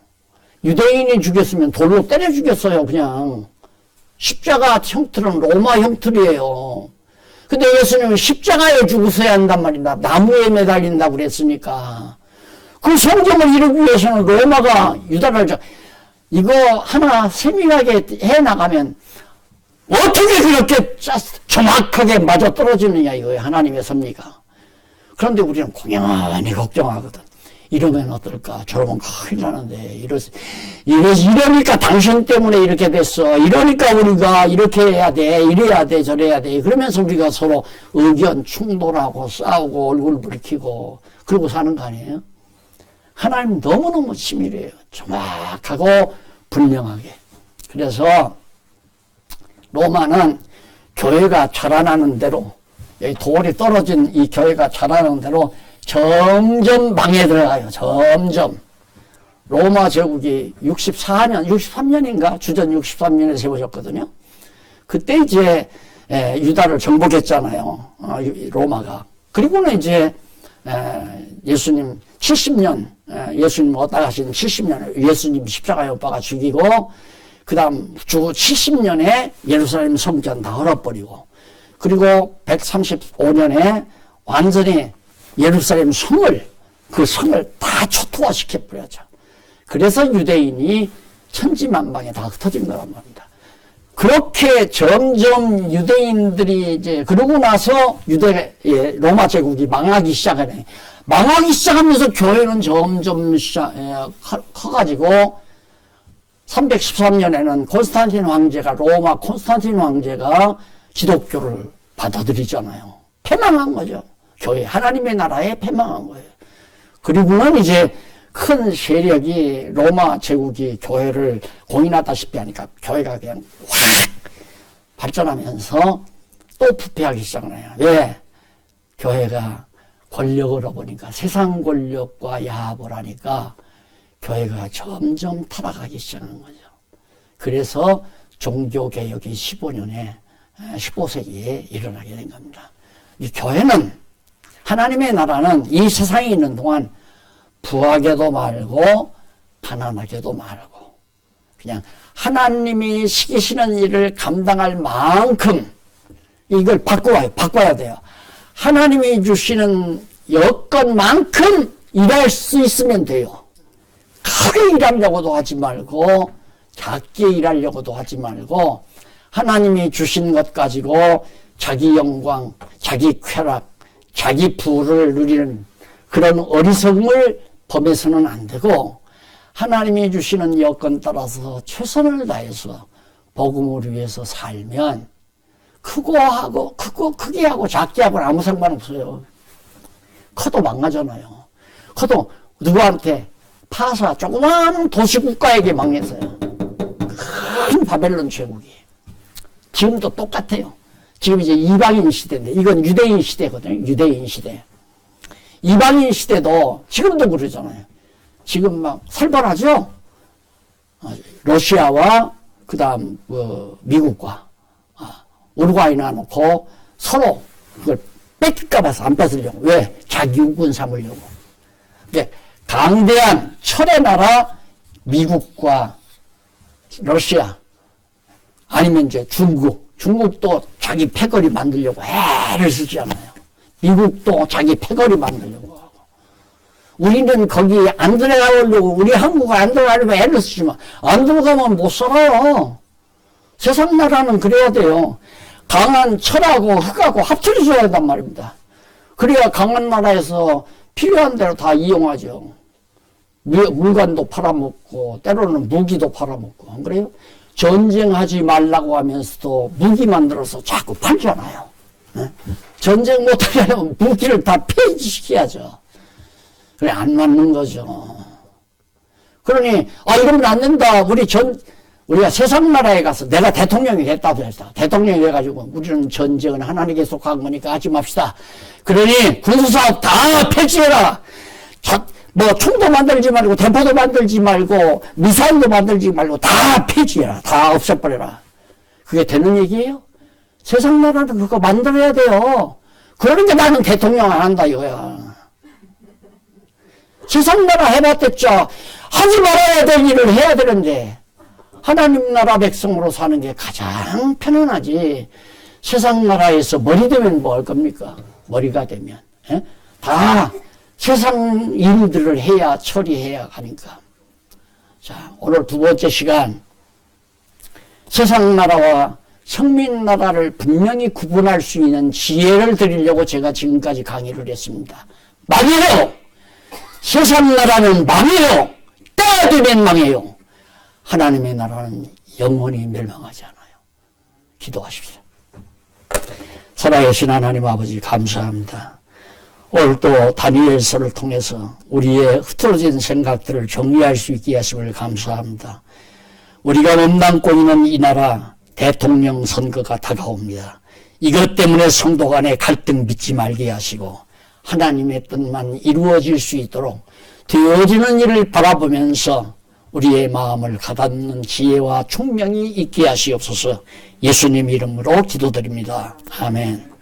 유대인이 죽였으면 돌로 때려 죽였어요. 그냥 십자가 형틀은 로마 형틀이에요. 근데 예수님은 십자가에 죽으셔야 한단 말이다. 나무에 매달린다고 그랬으니까. 그 성경을 이루기 위해서는 로마가 유다를 이거 하나 세밀하게 해나가면 어떻게 그렇게 정확하게 맞아떨어지느냐 이거예요. 하나님의 섭리가. 그런데 우리는 공연히 걱정하거든. 이러면 어떨까? 저러면 큰일 나는데. 이러니까 당신 때문에 이렇게 됐어. 이러니까 우리가 이렇게 해야 돼. 이래야 돼. 저래야 돼. 그러면서 우리가 서로 의견 충돌하고 싸우고 얼굴 붉히고 그러고 사는 거 아니에요? 하나님 너무너무 치밀해요. 정확하고 분명하게. 그래서 로마는 교회가 자라나는 대로 여기 돌이 떨어진 이 교회가 자라는 대로 점점 망해 들어가요. 점점. 로마 제국이 63년인가? 주전 63년에 세워졌거든요. 그때 이제 유다를 정복했잖아요. 로마가. 그리고는 이제 예수님 70년 예수님 왔다 가신 70년 예수님 십자가에 못 박아 죽이고 그 다음 주 70년에 예루살렘 성전 다 헐어버리고 그리고 135년에 완전히 예루살렘 그 성을 다 초토화시켜버렸죠. 그래서 유대인이 천지만방에 다 흩어진 거란 말입니다. 그렇게 점점 유대인들이 이제 그러고 나서 로마 제국이 망하기 시작하네. 망하기 시작하면서 교회는 점점 커가지고 313년에는 로마 콘스탄틴 황제가 기독교를 받아들이잖아요. 패망한 거죠. 교회, 하나님의 나라에 패망한 거예요. 그리고는 이제 큰 세력이 로마 제국이 교회를 공인하다시피 하니까 교회가 그냥 확 발전하면서 또 부패하기 시작해요. 왜? 교회가 권력을 얻으니까 세상 권력과 야합을 하니까 교회가 점점 타락하기 시작한 거죠. 그래서 종교개혁이 15세기에 일어나게 된 겁니다. 이 교회는 하나님의 나라는 이 세상에 있는 동안 부하게도 말고 가난하게도 말고 그냥 하나님이 시키시는 일을 감당할 만큼 이걸 바꿔야 돼요. 하나님이 주시는 여건만큼 일할 수 있으면 돼요. 크게 일하려고도 하지 말고 작게 일하려고도 하지 말고 하나님이 주신 것 가지고 자기 영광, 자기 쾌락, 자기 부를 누리는 그런 어리석음을 범해서는 안 되고 하나님이 주시는 여건 따라서 최선을 다해서 복음을 위해서 살면 크게 하고 작게 하고는 아무 상관없어요. 커도 망하잖아요. 커도 누구한테 파사 조그마한 도시국가에게 망했어요. 큰 바벨론 제국이. 지금도 똑같아요. 지금 이제 이방인 시대인데 이건 유대인 시대거든요. 유대인 시대. 이방인 시대도 지금도 그러잖아요. 지금 막 살벌하죠. 러시아와 그다음 미국과 우루과이 놔놓고 서로 그걸 뺏길까 봐서 안 뺏으려고. 왜? 자기 우군 삼으려고. 강대한 철의 나라 미국과 러시아 아니면 이제 중국도 자기 패거리 만들려고 애를 쓰지 않아요. 미국도 자기 패거리 만들려고 하고. 우리는 거기 안 들어가려고 우리 한국 안 들어가려고 애를 쓰지만 안 들어가면 못 살아요. 세상 나라는 그래야 돼요. 강한 철하고 흙하고 합쳐져야 한단 말입니다. 그래야 강한 나라에서 필요한 대로 다 이용하죠. 물건도 팔아먹고 때로는 무기도 팔아먹고 안 그래요? 전쟁하지 말라고 하면서도 무기 만들어서 자꾸 팔잖아요. 네? 전쟁 못하게 하려면 무기를 다 폐지시켜야죠. 그래 안 맞는 거죠. 그러니 이러면 안 된다. 우리가 세상 나라에 가서 내가 대통령이 됐다고 했다. 대통령이 돼가지고 우리는 전쟁은 하나님께 속한 거니까 하지 맙시다. 그러니 군수사업 다 폐지해라. 총도 만들지 말고 대포도 만들지 말고 미사일도 만들지 말고 다 폐지해라. 다 없애버려라. 그게 되는 얘기예요? 세상 나라는 그거 만들어야 돼요. 그러니까 나는 대통령 안 한다 이거야. 세상 나라 해봤댔죠. 하지 말아야 될 일을 해야 되는데 하나님 나라 백성으로 사는 게 가장 편안하지. 세상 나라에서 머리 되면 뭐 할 겁니까? 머리가 되면. 다 세상 일들을 해야 처리해야 하니까. 자, 오늘 두 번째 시간 세상 나라와 성민 나라를 분명히 구분할 수 있는 지혜를 드리려고 제가 지금까지 강의를 했습니다. 망해요. 세상 나라는 망해요. 때가 되면 망해요. 하나님의 나라는 영원히 멸망하지 않아요. 기도하십시오. 살아계신 하나님 아버지 감사합니다. 오늘 또 다니엘서를 통해서 우리의 흐트러진 생각들을 정리할 수 있게 하심을 감사합니다. 우리가 몸담고 있는 이 나라 대통령 선거가 다가옵니다. 이것 때문에 성도 간의 갈등 믿지 말게 하시고 하나님의 뜻만 이루어질 수 있도록 되어지는 일을 바라보면서 우리의 마음을 가닫는 지혜와 총명이 있게 하시옵소서. 예수님 이름으로 기도드립니다. 아멘.